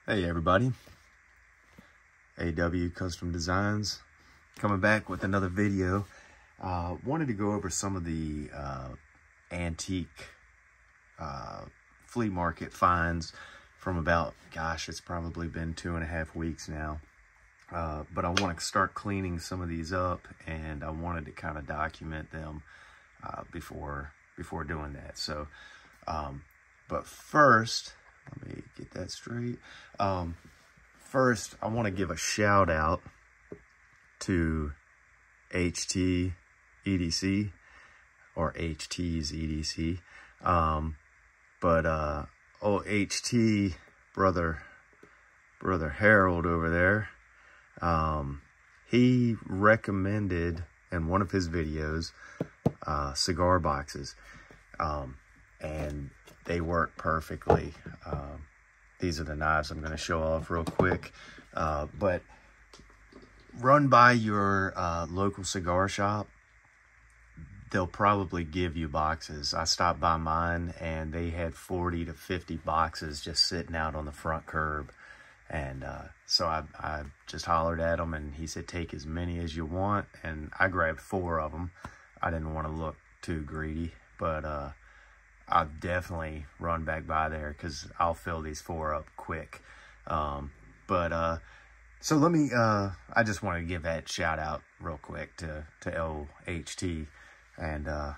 Hey everybody, AW Custom Designs coming back with another video. Wanted to go over some of the antique flea market finds from about, gosh, it's probably been 2.5 weeks now. But I want to start cleaning some of these up, and I wanted to kind of document them before doing that. So, but first, let me get that straight. First, I want to give a shout out to HT EDC or HT's EDC. Old HT brother Harold over there, he recommended in one of his videos cigar boxes, and they work perfectly. These are the knives I'm going to show off real quick, but run by your local cigar shop. They'll probably give you boxes. I stopped by mine and they had 40 to 50 boxes just sitting out on the front curb. And so I just hollered at him, and he said, take as many as you want. And I grabbed 4 of them. I didn't want to look too greedy, but I'll definitely run back by there because I'll fill these 4 up quick. So let me, I just want to give that shout out real quick to LHT, and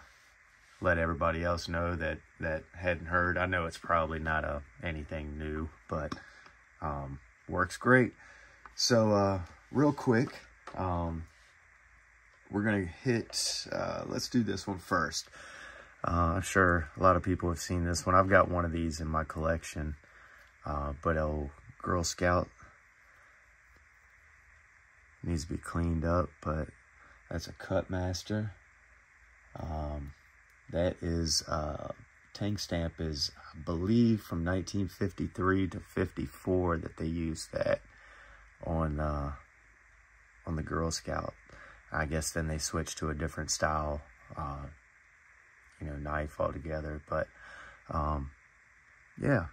let everybody else know that hadn't heard. I know it's probably not anything new, but works great. So real quick, we're gonna hit, let's do this one first. I'm sure a lot of people have seen this one. I've got one of these in my collection, but old Girl Scout needs to be cleaned up, but that's a Cut Master. That is, tank stamp is, I believe, from 1953 to 54 that they used that on the Girl Scout. I guess then they switched to a different style, knife altogether. But yeah,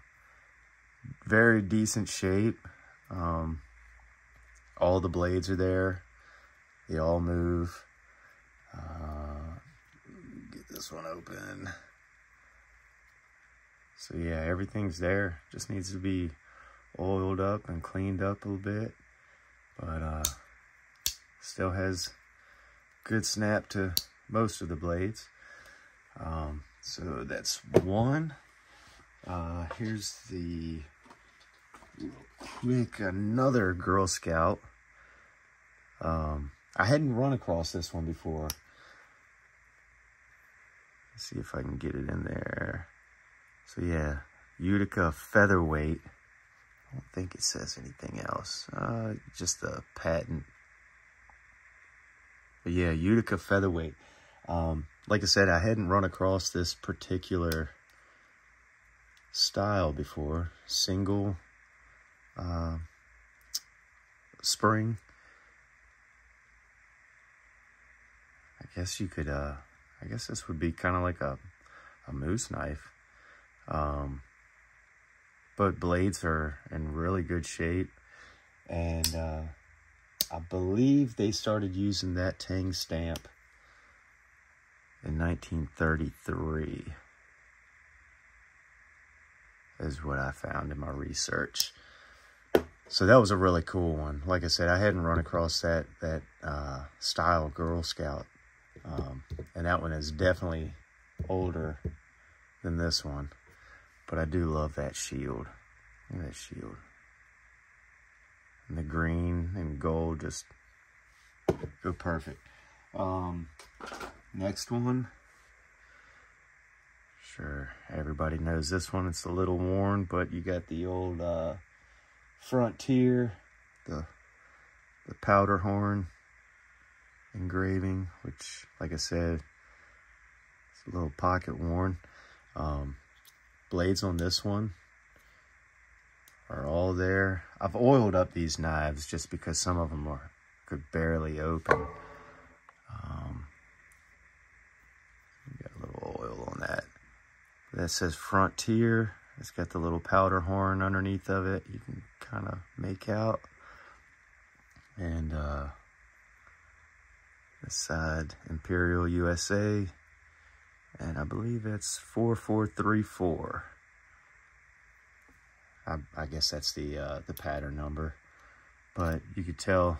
very decent shape. All the blades are there. They all move. Get this one open. So yeah, everything's there. Just needs to be oiled up and cleaned up a little bit. But still has good snap to most of the blades. So that's one. Here's the real quick, another Girl Scout. I hadn't run across this one before. Let's see if I can get it in there. So yeah, Utica Featherweight. I don't think it says anything else. Just the patent. But yeah, Utica Featherweight. Like I said, I hadn't run across this particular style before. Single spring. I guess you could, I guess this would be kind of like a moose knife. But blades are in really good shape. And I believe they started using that tang stamp in 1933, is what I found in my research. So that was a really cool one. Like I said, I hadn't run across that style Girl Scout. And that one is definitely older than this one. But I do love that shield. Look at that shield. And the green and gold just go perfect. Next one. Sure, everybody knows this one. It's a little worn, but you got the old Frontier, the powder horn engraving, which, like I said, it's a little pocket worn. Blades on this one are all there. I've oiled up these knives just because some of them could barely open. Got a little oil on that. That says Frontier It's got the little powder horn underneath of it. You can kind of make out. And this side, Imperial USA. And I believe it's 4434. I guess that's the pattern number. But you could tell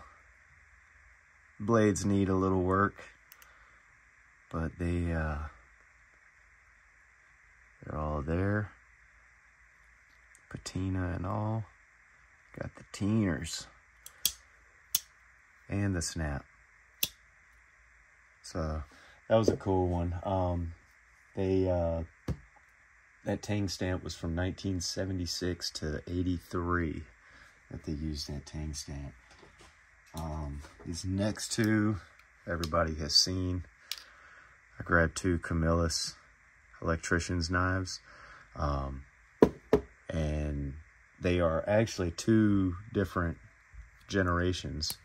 blades need a little work. But they're all there. Patina and all. Got the teeners. And the snap. So that was a cool one. That Tang stamp was from 1976 to 83 that they used that Tang stamp. These next two, everybody has seen. I grabbed two Camillus electrician's knives. And they are actually two different generations.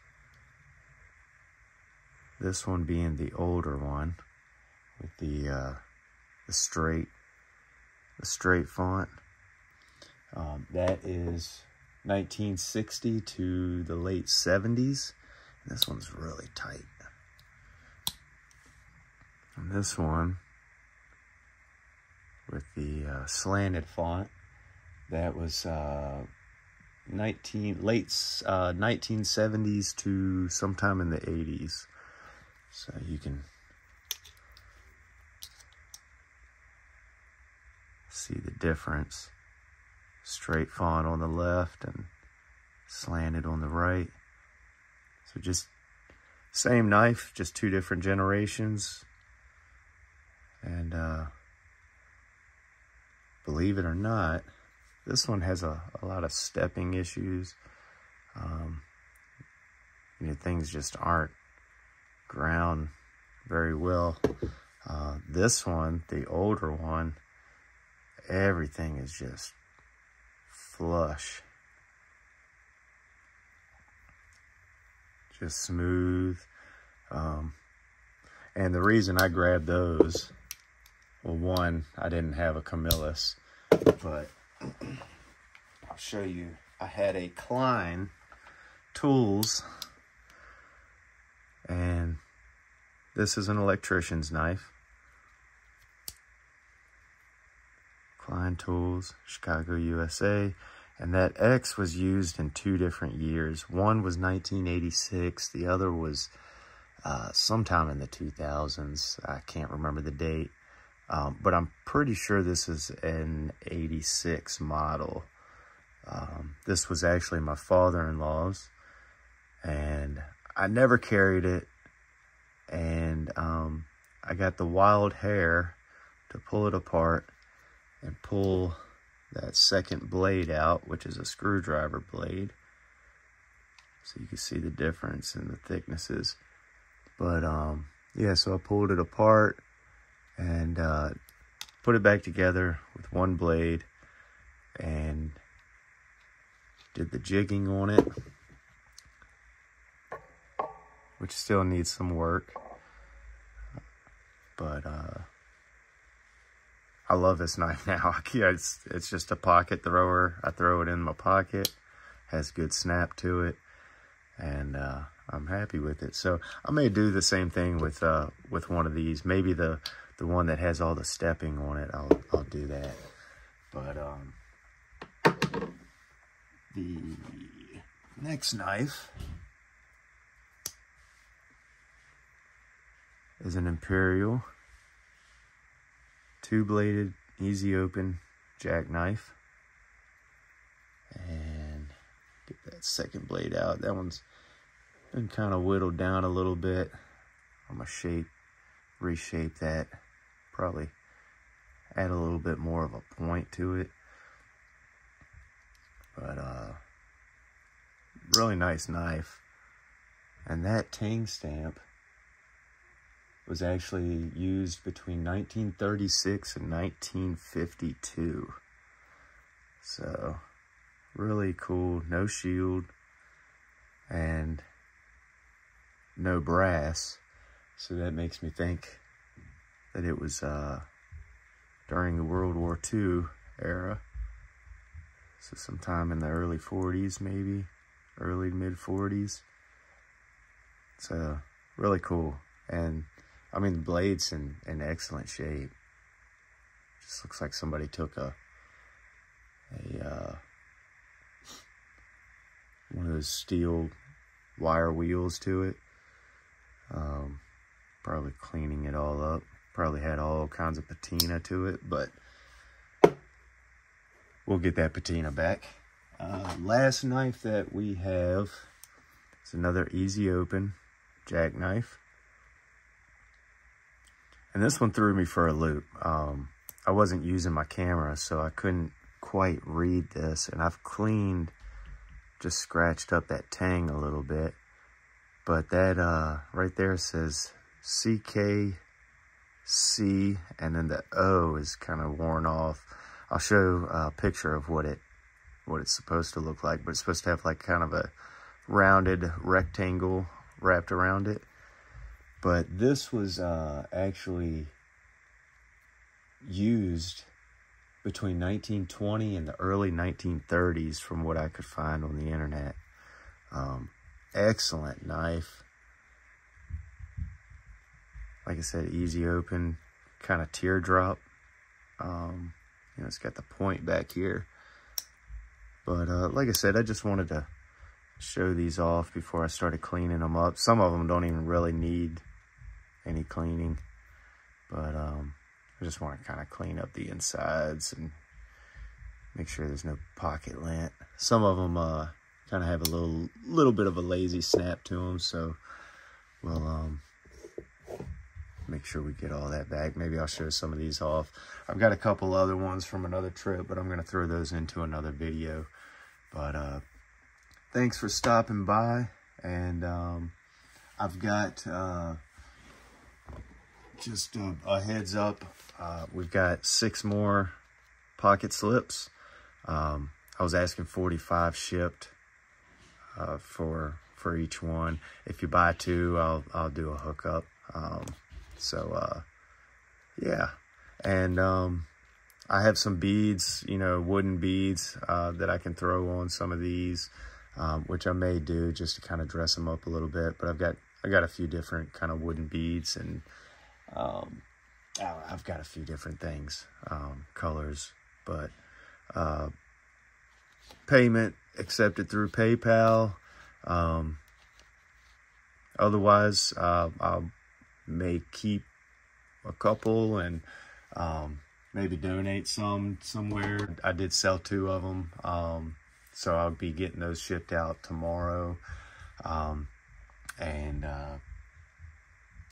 This one being the older one with the straight font. That is 1960 to the late 70s. And this one's really tight. And this one with the slanted font, that was late 1970s to sometime in the 80s. So you can see the difference. Straight font on the left and slanted on the right. So just same knife, just two different generations. And believe it or not, this one has a lot of stepping issues. Things just aren't ground very well. This one, the older one, everything is just flush. Just smooth. And the reason I grabbed those, well, one, I didn't have a Camillus, but I'll show you. I had a Klein Tools, and this is an electrician's knife. Klein Tools, Chicago, USA. And that X was used in two different years. One was 1986. The other was sometime in the 2000s. I can't remember the date. But I'm pretty sure this is an 86 model. This was actually my father-in-law's. And I never carried it. And I got the wild hair to pull it apart and pull that second blade out, which is a screwdriver blade. So you can see the difference in the thicknesses. But yeah, so I pulled it apart and put it back together with one blade and did the jigging on it, which still needs some work. But I love this knife now. It's just a pocket thrower. I throw it in my pocket. Has good snap to it, and I'm happy with it. So I may do the same thing with one of these. Maybe the one that has all the stepping on it. I'll do that. But the next knife is an Imperial two-bladed, easy open jackknife. And get that second blade out. That one's been kind of whittled down a little bit. I'm gonna reshape that. Probably add a little bit more of a point to it. But really nice knife. And that Tang stamp was actually used between 1936 and 1952. So really cool. No shield and no brass. So that makes me think that it was during the World War II era. So sometime in the early 40s, maybe early mid 40s. It's really cool. And I mean, the blade's in excellent shape. Just looks like somebody took one of those steel wire wheels to it. Probably cleaning it all up. Probably had all kinds of patina to it, but we'll get that patina back. Last knife that we have is another easy open jackknife. And this one threw me for a loop. I wasn't using my camera, so I couldn't quite read this. And I've cleaned, just scratched up that tang a little bit. But that right there says CKC, and then the O is kind of worn off. I'll show a picture of what it's supposed to look like, but it's supposed to have like kind of a rounded rectangle wrapped around it. But this was actually used between 1920 and the early 1930s from what I could find on the internet. Excellent knife. Like I said, easy open, kind of teardrop. You know, it's got the point back here. But like I said, I just wanted to show these off before I started cleaning them up. Some of them don't even really need any cleaning. But I just want to kind of clean up the insides and make sure there's no pocket lint. Some of them kind of have a little bit of a lazy snap to them, so we'll make sure we get all that back. Maybe I'll show some of these off. I've got a couple other ones from another trip, but I'm going to throw those into another video. But thanks for stopping by, and I've got just a heads up. We've got 6 more pocket slips. I was asking 45 shipped for each one. If you buy 2, I'll do a hookup. Yeah, and I have some beads, you know, wooden beads that I can throw on some of these, which I may do just to kind of dress them up a little bit. But I got a few different kind of wooden beads, and I've got a few different things, colors. But payment accepted through PayPal. Otherwise, I'll may keep a couple and maybe donate some somewhere. I did sell 2 of them, so I'll be getting those shipped out tomorrow, and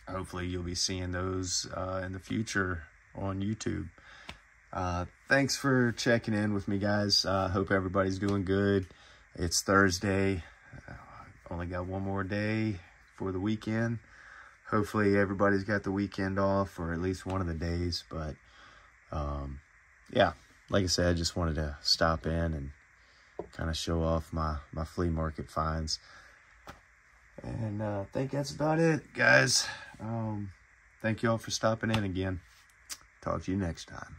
hopefully you'll be seeing those in the future on YouTube. Thanks for checking in with me, guys. Hope everybody's doing good. It's Thursday. Only got one more day for the weekend. Hopefully everybody's got the weekend off, or at least one of the days. But yeah, like I said, I just wanted to stop in and kind of show off my flea market finds. And I think that's about it, guys. Thank you all for stopping in again. Talk to you next time.